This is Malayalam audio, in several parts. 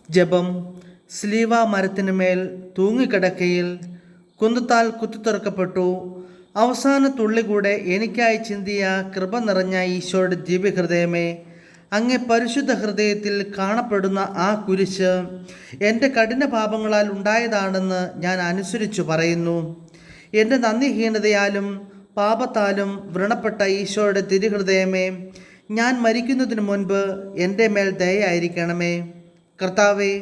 ജപം. സ്ലീവ മരത്തിനുമേൽ തൂങ്ങിക്കിടക്കയിൽ കുന്തത്താൽ കുത്തിത്തുറക്കപ്പെട്ടു. അവസാന തുള്ളി കൂടെ എനിക്കായി ചിന്തിയ കൃപ നിറഞ്ഞ ഈശോയുടെ ദിവ്യഹൃദയമേ, അങ്ങേ പരിശുദ്ധ ഹൃദയത്തിൽ കാണപ്പെടുന്ന ആ കുരിശ് എൻ്റെ കഠിന പാപങ്ങളാൽ ഉണ്ടായതാണെന്ന് ഞാൻ അനുസരിച്ചു പറയുന്നു. എൻ്റെ നന്ദിഹീനതയാലും പാപത്താലും വ്രണപ്പെട്ട ഈശോയുടെ തിരുഹൃദയമേ, ഞാൻ മരിക്കുന്നതിന് മുൻപ് എൻ്റെ മേൽ ദയയായിരിക്കണമേ. കർത്താവേ,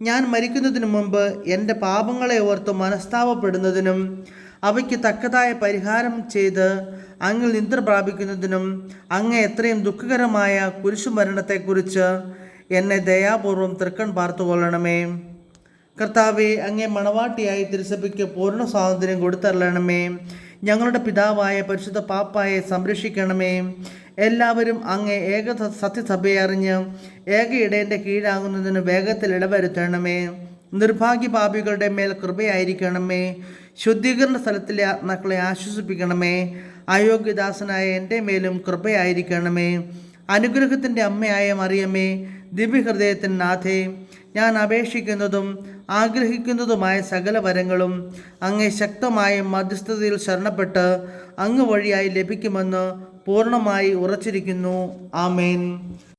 ഞാൻ മരിക്കുന്നതിന് മുമ്പ് എൻ്റെ പാപങ്ങളെ ഓർത്ത് മനസ്താപപ്പെടുന്നതിനും അവയ്ക്ക് തക്കതായ പരിഹാരം ചെയ്ത് അങ്ങിൽ നിദ്ര പ്രാപിക്കുന്നതിനും അങ്ങ് എത്രയും ദുഃഖകരമായ കുരിശുമരണത്തെക്കുറിച്ച് എന്നെ ദയാപൂർവം തൃക്കൺ പാർത്തുകൊള്ളണമേ. കർത്താവെ, അങ്ങേ മണവാട്ടിയായി തിരുസഭയ്ക്ക് പൂർണ്ണ സ്വാതന്ത്ര്യം കൊടുത്തരളണമേ. ഞങ്ങളുടെ പിതാവായ പരിശുദ്ധ പാപ്പായെ സംരക്ഷിക്കണമേ. എല്ലാവരും അങ്ങേ ഏക സത്യസഭയെ അറിഞ്ഞ് ഏക ഇടയൻ്റെ കീഴാകുന്നതിന് വേഗത്തിൽ ഇടവരുത്തണമേ. നിർഭാഗ്യ പാപികളുടെ മേൽ കൃപയായിരിക്കണമേ. ശുദ്ധീകരണ സ്ഥലത്തിലെ ആത്മാക്കളെ ആശ്വസിപ്പിക്കണമേ. അയോഗ്യദാസനായ എൻ്റെ മേലും കൃപയായിരിക്കണമേ. അനുഗ്രഹത്തിൻ്റെ അമ്മയായ മറിയമേ, ദിവ്യഹൃദയത്തിൻ നാഥേ, ഞാൻ അപേക്ഷിക്കുന്നതും ആഗ്രഹിക്കുന്നതുമായ സകല വരങ്ങളും അങ്ങേ ശക്തമായ മധ്യസ്ഥതയിൽ ശരണപ്പെട്ട് അങ്ങ് വഴിയായി ലഭിക്കുമെന്ന് പൂർണ്ണമായി ഉറച്ചിരിക്കുന്നു. ആമേൻ.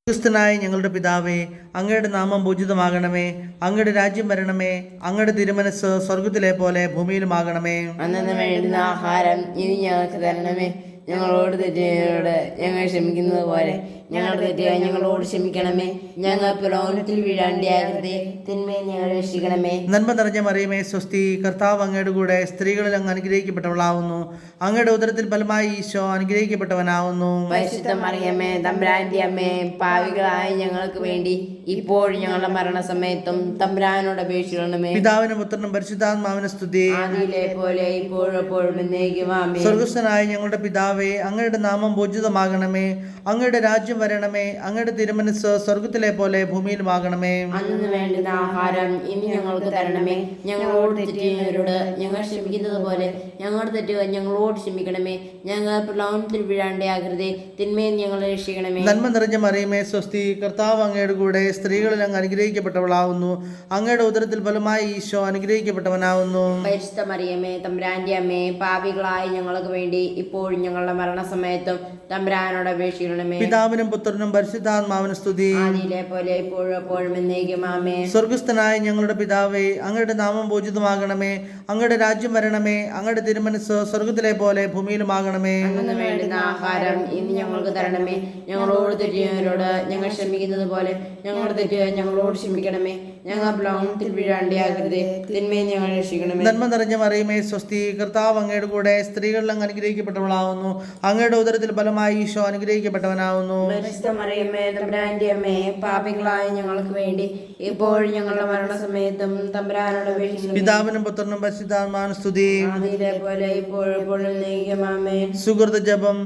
ക്രിസ്തുനായ ഞങ്ങളുടെ പിതാവേ, അങ്ങയുടെ നാമം പൂജിതമാകണമേ. അങ്ങയുടെ രാജ്യം വരണമേ. അങ്ങയുടെ തിരുമനസ് സ്വർഗത്തിലെ പോലെ ഭൂമിയിലുമാകണമേ. അന്നന്ന് വേണ്ടുന്ന ആഹാരം ഇനി ഞങ്ങൾക്ക് തരണമേ. ഞങ്ങളോട് തെറ്റിയവരോട് ഞങ്ങൾ ക്ഷമിക്കുന്നത് പോലെ ഞങ്ങളുടെ തെറ്റുകൾ ഞങ്ങളോട് ക്ഷമിക്കണമേ. ഞങ്ങൾ പ്രലോഭനത്തിൽ വീഴാണ്ടിയാകരുതേ, തിന്മയെ ഞങ്ങളെ രക്ഷിക്കണമേ. നന്മ നിറഞ്ഞ മറിയമേ, സ്വസ്തി. കർത്താവ് അങ്ങയുടെ കൂടെ സ്ത്രീകളിൽ അങ്ങ് അനുഗ്രഹിക്കപ്പെട്ടവളാവുന്നു. അങ്ങയുടെ ഉദരത്തിൽ ഫലമായി ഈശോ അനുഗ്രഹിക്കപ്പെട്ടവനാവുന്നു. പരിശുദ്ധ മറിയമേ, തമ്പുരാന്റെ അമ്മേ, പാവികളായ ഞങ്ങൾക്ക് വേണ്ടി ഇപ്പോഴും ഞങ്ങളുടെ മരണസമയത്തും തമ്പുരാനോട് അപേക്ഷിക്കണമേ. പിതാവിനും പുത്രനും പരിശുദ്ധാത്മാവിനും സ്തുതി. ആദിയിലെ പോലെ ഇപ്പോഴും എപ്പോഴും എന്നേക്കും ആമേൻ. സ്വർഗ്ഗസ്ഥനായ ഞങ്ങളുടെ പിതാവേ, അങ്ങയുടെ നാമം പൂജിതമാകണമേ. അങ്ങയുടെ രാജ്യം വരണമേ. അങ്ങയുടെ തിരുമനസ് സ്വർഗത്തിലെ പോലെ ഭൂമിയിലുമാകണമേ. അന്നു വേണ്ടുന്ന ആഹാരം ഇനി ഞങ്ങൾക്ക് തരണമേ. ഞങ്ങളോട് തെറ്റിയവരോട് ഞങ്ങൾ ക്ഷമിക്കുന്നത് പോലെ ഞങ്ങളുടെ തെറ്റുകൾ ഞങ്ങളോട് ക്ഷമിക്കണമേ. ഞങ്ങൾ പ്രലോഭനത്തിൽ വീഴാണ്ടിയാകരുതേ, തിന്മയെ ഞങ്ങളെ രക്ഷിക്കണമേ. നന്മ നിറഞ്ഞ മറിയമേ, സ്വസ്തി. കർത്താവ് അങ്ങയുടെ കൂടെ സ്ത്രീകളിൽ അങ്ങ് അനുഗ്രഹിക്കപ്പെട്ടവളാവുന്നു. അങ്ങയുടെ ഉദരത്തിൽ ഫലമായി ഈശോ അനുഗ്രഹിക്കപ്പെട്ടവനാവുന്നു. പരിശുദ്ധ മറിയമേ, തമ്പുരാന്റെ അമ്മേ, പാപികളായ ഞങ്ങൾക്ക് വേണ്ടി ഇപ്പോഴും ഞങ്ങളുടെ മരണസമയത്തും തമ്പുരാനോട് അപേക്ഷിക്കണമേ. പിതാവിനും പുത്രനും പരിശുദ്ധാത്മാവിനും സ്തുതി. ആദിയിലെ പോലെ ഇപ്പോഴും എപ്പോഴും എന്നേക്കും ആമേൻ. സ്വർഗ്ഗസ്ഥനായ ഞങ്ങളുടെ പിതാവേ, അങ്ങയുടെ നാമം പൂജിതമാകണമേ. അങ്ങയുടെ രാജ്യം വരണമേ. അങ്ങയുടെ തിരുമനസ് സ്വർഗത്തിലെ പോലെ ഭൂമിയിലുമാകണമേ. അന്നു വേണ്ടുന്ന ആഹാരം ഇന്ന് ഞങ്ങൾക്ക് തരണമേ. ഞങ്ങളോട് തെറ്റിയവരോട് ഞങ്ങൾ ക്ഷമിക്കുന്നത് പോലെ ഞങ്ങളുടെ തെറ്റുകൾ ഞങ്ങളോട് ക്ഷമിക്കണമേ. ഞങ്ങൾ പ്രലോഭനത്തിൽ വീഴാണ്ടിയാകരുതേ, തിന്മയെ ഞങ്ങൾ രക്ഷിക്കണമേ. നന്മ നിറഞ്ഞ മറിയമേ, സ്വസ്തി. കർത്താവ് അങ്ങയുടെ കൂടെ സ്ത്രീകളിൽ അങ്ങ് അനുഗ്രഹിക്കപ്പെട്ടവളാവുന്നു. അങ്ങയുടെ ഉദരത്തിൽ ഫലമായി ഈശോ അനുഗ്രഹിക്കപ്പെട്ടവനാവുന്നു. പരിശുദ്ധ മറിയമേ, തമ്പുരാന്റെ അമ്മേ, പാപികളായ ഞങ്ങൾക്ക് വേണ്ടി ഇപ്പോഴും ഞങ്ങളുടെ മരണസമയത്തും തമ്പുരാനോട് അപേക്ഷിക്കണമേ. പിതാവിനും പുത്രനും പരിശുദ്ധാത്മാവിനും സ്തുതി. ആദിയിലെ പോലെ ഇപ്പോഴും എപ്പോഴും എന്നേക്കും ആമേൻ. സുഹൃത ജപം.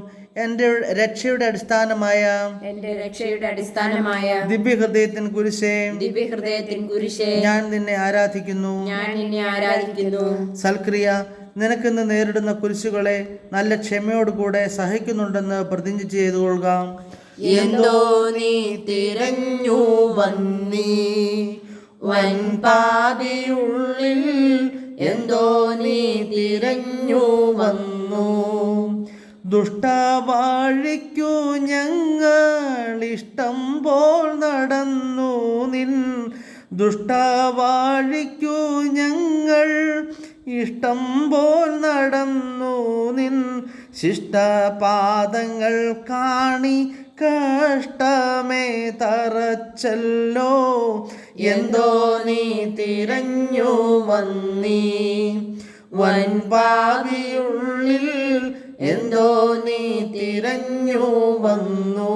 എൻ്റെ രക്ഷയുടെ അടിസ്ഥാനമായ ദിവ്യഹൃദയത്തിൻ കുരിശേ, ദിവ്യഹൃദയത്തിൻ കുരിശേ, ഞാൻ നിന്നെ ആരാധിക്കുന്നു. സൽക്രിയ. നിനക്കിന്ന് നേരിടുന്ന കുരിശുകളെ നല്ല ക്ഷമയോടുകൂടെ സഹിക്കുന്നുണ്ടെന്ന് പ്രതിജ്ഞ ചെയ്തു കൊള്ളുക. എന്തോ നീ തിരഞ്ഞു വന്നീ വൻപാതിയുള്ളിൽ, എന്തോ നീ തിരഞ്ഞു വന്നു. ദുഷ്ടവാഴിക്കു ഞങ്ങൾ ഇഷ്ടം പോൽ നടന്നു നിൻ, ദുഷ്ടവാഴിക്കു ഞങ്ങൾ ഇഷ്ടം പോൽ നടന്നു നിൻ. ശിഷ്ടപാദങ്ങൾ കാണി കഷ്ടമേ തറച്ചല്ലോ. എന്തോ നീ തിരഞ്ഞു വന്നീ വൻപാതിയുള്ളിൽ, എന്തോ നീ തിരഞ്ഞു വന്നു.